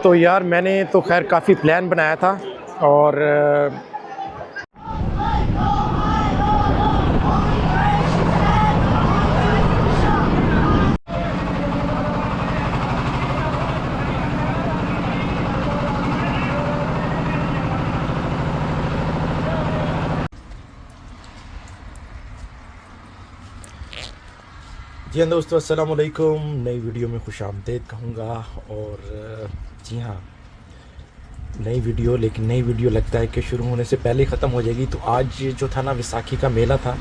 तो यार मैंने तो खैर काफ़ी प्लान बनाया था और जी हाँ दोस्तों, अस्सलाम वालेकुम। नई वीडियो में खुशामदीद कहूँगा। और जी हाँ, नई वीडियो, लेकिन नई वीडियो लगता है कि शुरू होने से पहले ख़त्म हो जाएगी। तो आज जो था ना, वैसाखी का मेला था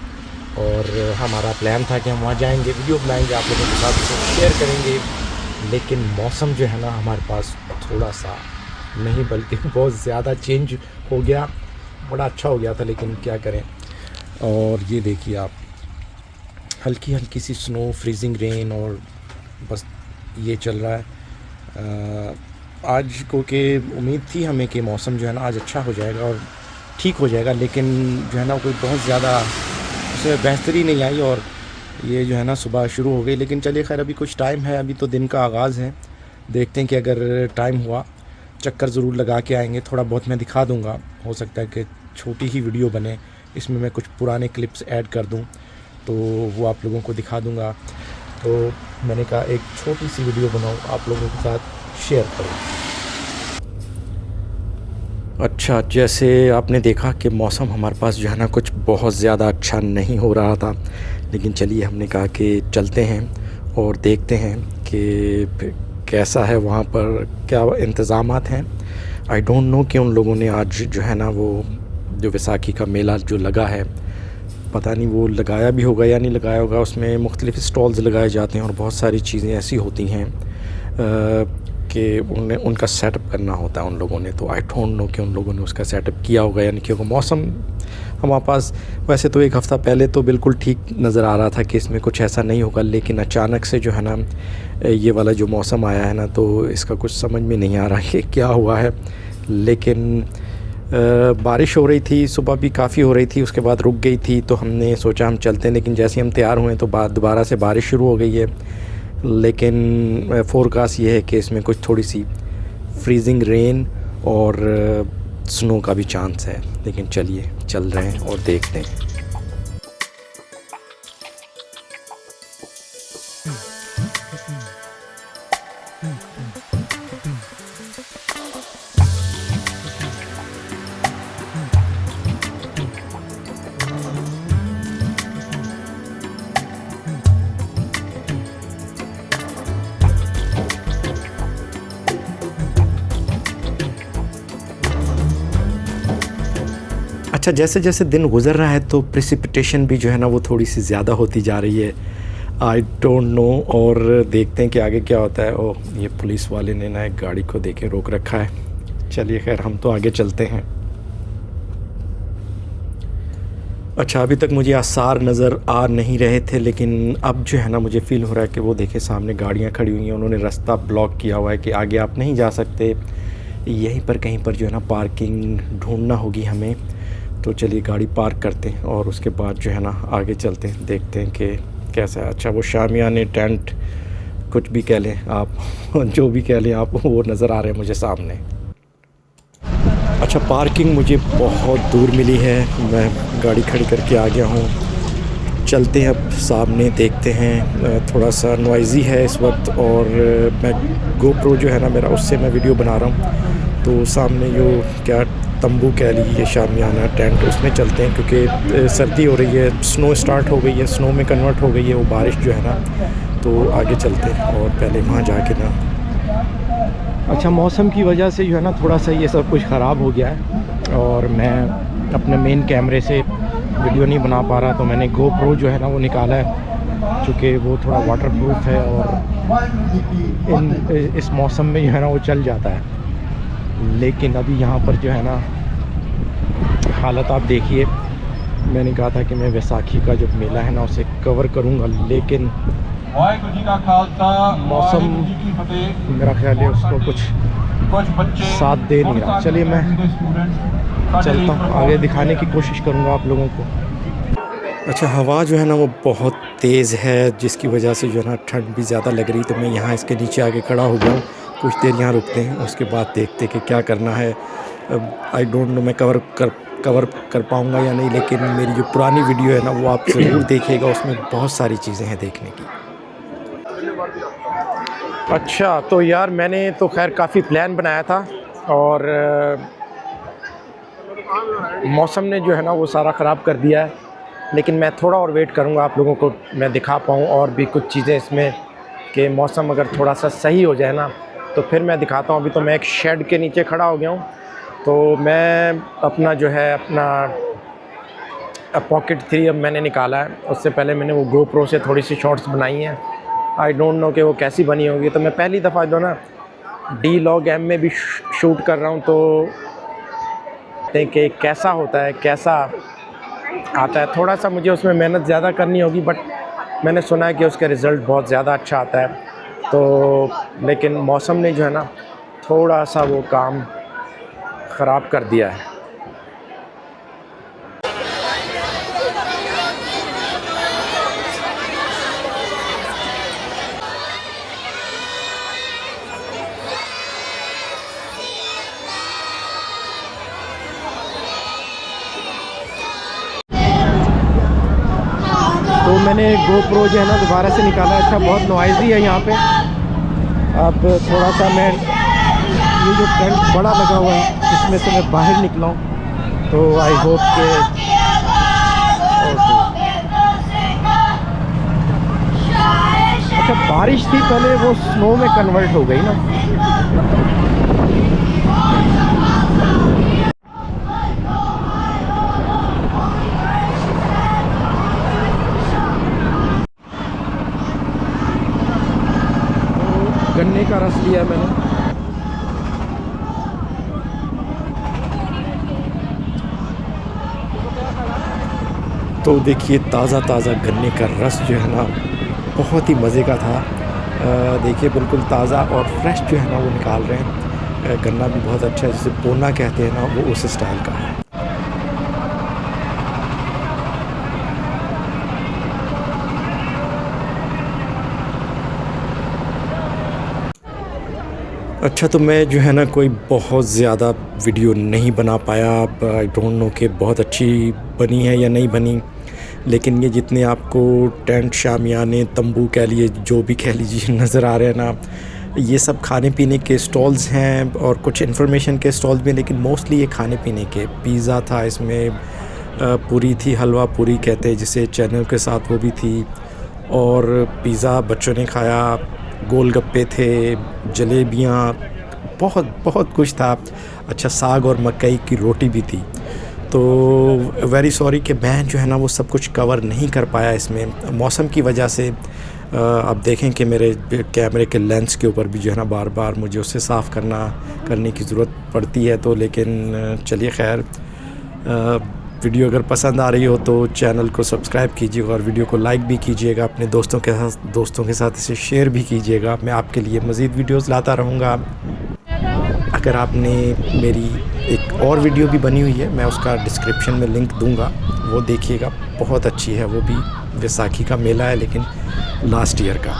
और हमारा प्लान था कि हम वहाँ जाएंगे, वीडियो बनाएंगे, आप लोगों के साथ शेयर करेंगे। लेकिन मौसम जो है ना हमारे पास थोड़ा सा नहीं बल्कि बहुत ज़्यादा चेंज हो गया। बड़ा अच्छा हो गया था, लेकिन क्या करें। और ये देखिए आप, हल्की हल्की सी स्नो, फ्रीजिंग रेन, और बस ये चल रहा है। आज को के उम्मीद थी हमें कि मौसम जो है ना आज अच्छा हो जाएगा और ठीक हो जाएगा, लेकिन जो है ना कोई बहुत ज़्यादा उससे बेहतरी नहीं आई और ये जो है ना सुबह शुरू हो गई। लेकिन चलिए खैर, अभी कुछ टाइम है, अभी तो दिन का आगाज़ है। देखते हैं कि अगर टाइम हुआ चक्कर ज़रूर लगा के आएंगे। थोड़ा बहुत मैं दिखा दूँगा, हो सकता है कि छोटी ही वीडियो बने, इसमें मैं कुछ पुराने क्लिप्स ऐड कर दूँ तो वो आप लोगों को दिखा दूँगा। तो मैंने कहा एक छोटी सी वीडियो बनाऊँ, आप लोगों के साथ शेयर करूँ। अच्छा, जैसे आपने देखा कि मौसम हमारे पास जो है ना कुछ बहुत ज़्यादा अच्छा नहीं हो रहा था, लेकिन चलिए हमने कहा कि चलते हैं और देखते हैं कि कैसा है वहाँ पर, क्या इंतज़ामात हैं। आई डोंट नो कि उन लोगों ने आज जो है ना वो जो वैसाखी का मेला जो लगा है, पता नहीं वो लगाया भी होगा या नहीं लगाया होगा। उसमें मुख्तलिफ़ स्टॉल्स लगाए जाते हैं और बहुत सारी चीज़ें ऐसी होती हैं कि उनका सेटअप करना होता है उन लोगों ने। तो आई डोंट नो कि उन लोगों ने उसका सेटअप किया होगा या नहीं किया होगा। मौसम हमारे पास वैसे तो एक हफ़्ता पहले तो बिल्कुल ठीक नज़र आ रहा था कि इसमें कुछ ऐसा नहीं होगा, लेकिन अचानक से जो है ना ये वाला जो मौसम आया है ना, तो इसका कुछ समझ में नहीं आ रहा कि क्या हुआ है। लेकिन बारिश हो रही थी, सुबह भी काफ़ी हो रही थी, उसके बाद रुक गई थी। तो हमने सोचा हम चलते हैं, लेकिन जैसे हम तैयार हुए तो दोबारा से बारिश शुरू हो गई है। लेकिन फ़ोरकास्ट ये है कि इसमें कुछ थोड़ी सी फ्रीजिंग रेन और स्नो का भी चांस है। लेकिन चलिए चल रहे हैं और देखते हैं। अच्छा, जैसे जैसे दिन गुज़र रहा है तो प्रेसिपिटेशन भी जो है ना वो थोड़ी सी ज़्यादा होती जा रही है। आई डोंट नो, और देखते हैं कि आगे क्या होता है। ओह, ये पुलिस वाले ने ना एक गाड़ी को देके रोक रखा है। चलिए खैर, हम तो आगे चलते हैं। अच्छा, अभी तक मुझे आसार नज़र आ नहीं रहे थे, लेकिन अब जो है ना मुझे फ़ील हो रहा है कि वो देखे सामने गाड़ियाँ खड़ी हुई हैं, उन्होंने रास्ता ब्लॉक किया हुआ है कि आगे आप नहीं जा सकते। यहीं पर कहीं पर जो है ना पार्किंग ढूंढना होगी हमें। तो चलिए गाड़ी पार्क करते हैं और उसके बाद जो है ना आगे चलते हैं, देखते हैं कि कैसा है। अच्छा, वो शामियाने, टेंट, कुछ भी कह लें आप जो भी कह लें आप, वो नज़र आ रहे हैं मुझे सामने। अच्छा, पार्किंग मुझे बहुत दूर मिली है, मैं गाड़ी खड़ी करके आ गया हूँ। चलते हैं अब सामने, देखते हैं। थोड़ा सा नॉइज़ी है इस वक्त और मैं GoPro जो है ना मेरा, उससे मैं वीडियो बना रहा हूँ। तो सामने जो क्या तंबू कह लीजिए, शामियाना, टेंट, उसमें चलते हैं क्योंकि सर्दी हो रही है, स्नो स्टार्ट हो गई है, स्नो में कन्वर्ट हो गई है वो बारिश जो है ना। तो आगे चलते हैं और पहले वहाँ जाके ना, अच्छा, मौसम की वजह से जो है ना थोड़ा सा ये सब कुछ ख़राब हो गया है और मैं अपने मेन कैमरे से वीडियो नहीं बना पा रहा। तो मैंने GoPro जो है ना वो निकाला है, चूँकि वो थोड़ा वाटरप्रूफ है और इस मौसम में जो है ना वो चल जाता है। लेकिन अभी यहाँ पर जो है ना हालत आप देखिए। मैंने कहा था कि मैं वैसाखी का जो मेला है ना उसे कवर करूँगा, लेकिन मौसम मेरा ख्याल है उसको कुछ साथ दे नहीं रहा। चलिए मैं चलता हूँ, आगे दिखाने की कोशिश करूँगा आप लोगों को। अच्छा, हवा जो है ना वो बहुत तेज़ है, जिसकी वजह से जो है ना ठंड भी ज़्यादा लग रही, तो मैं यहाँ इसके नीचे आके खड़ा हो गया हूँ। कुछ देर यहाँ रुकते हैं, उसके बाद देखते हैं कि क्या करना है। आई डोंट नो मैं कवर कर पाऊँगा या नहीं, लेकिन मेरी जो पुरानी वीडियो है ना वो आप ज़रूर देखिएगा, उसमें बहुत सारी चीज़ें हैं देखने की। अच्छा, तो यार मैंने तो ख़ैर काफ़ी प्लान बनाया था, और मौसम ने जो है ना वो सारा ख़राब कर दिया है। लेकिन मैं थोड़ा और वेट करूँगा, आप लोगों को मैं दिखा पाऊँ और भी कुछ चीज़ें इसमें, कि मौसम अगर थोड़ा सा सही हो जाए ना तो फिर मैं दिखाता हूँ। अभी तो मैं एक शेड के नीचे खड़ा हो गया हूँ, तो मैं अपना जो है अपना पॉकेट 3 अब मैंने निकाला है। उससे पहले मैंने वो GoPro से थोड़ी सी शॉट्स बनाई हैं। आई डोंट नो कि वो कैसी बनी होगी। तो मैं पहली दफ़ा जो ना D-Log-M में भी शूट कर रहा हूँ, तो कि कैसा होता है, कैसा आता है। थोड़ा सा मुझे उसमें मेहनत ज़्यादा करनी होगी, बट मैंने सुना है कि उसका रिज़ल्ट बहुत ज़्यादा अच्छा आता है। तो लेकिन मौसम ने जो है ना थोड़ा सा वो काम ख़राब कर दिया है। तो मैंने GoPro जो है ना दोबारा से निकाला है। अच्छा, बहुत नॉइज़ी है यहाँ पे। अब थोड़ा सा मैं, ये जो टेंट बड़ा लगा हुआ है इसमें से मैं बाहर निकला हूँ, तो आई होप के अच्छा, बारिश थी पहले, वो स्नो में कन्वर्ट हो गई ना। गन्ने का रस लिया मैंने। तो देखिए, ताज़ा ताज़ा गन्ने का रस जो है ना बहुत ही मज़े का था। देखिए बिल्कुल ताज़ा और फ्रेश जो है ना वो निकाल रहे हैं। गन्ना भी बहुत अच्छा है, जिसे पोना कहते हैं ना, वो उस स्टाइल का है। अच्छा, तो मैं जो है ना कोई बहुत ज़्यादा वीडियो नहीं बना पाया। अब आई डोंट नो कि बहुत अच्छी बनी है या नहीं बनी, लेकिन ये जितने आपको टेंट, शामियाने, तंबू कह लिए, जो भी कह लीजिए, नज़र आ रहे हैं ना, ये सब खाने पीने के स्टॉल्स हैं और कुछ इन्फॉर्मेशन के स्टॉल्स भी हैं, लेकिन मोस्टली ये खाने पीने के। पिज़्ज़ा था इसमें, पूरी थी, हलवा पूरी कहते हैं जिसे, चने के साथ वो भी थी, और पिज़्ज़ा बच्चों ने खाया, गोलगप्पे थे, जलेबियाँ, बहुत बहुत कुछ था। अच्छा, साग और मकई की रोटी भी थी। तो वेरी सॉरी कि मैं जो है ना वो सब कुछ कवर नहीं कर पाया इसमें, मौसम की वजह से। अब देखें कि मेरे कैमरे के लेंस के ऊपर भी जो है ना बार बार मुझे उसे साफ़ करने की ज़रूरत पड़ती है। तो लेकिन चलिए खैर, वीडियो अगर पसंद आ रही हो तो चैनल को सब्सक्राइब कीजिएगा और वीडियो को लाइक भी कीजिएगा। अपने दोस्तों के साथ इसे शेयर भी कीजिएगा। मैं आपके लिए मज़ीद वीडियोस लाता रहूँगा। अगर आपने मेरी एक और वीडियो भी बनी हुई है, मैं उसका डिस्क्रिप्शन में लिंक दूँगा, वो देखिएगा, बहुत अच्छी है। वो भी वैसाखी का मेला है, लेकिन लास्ट ईयर का।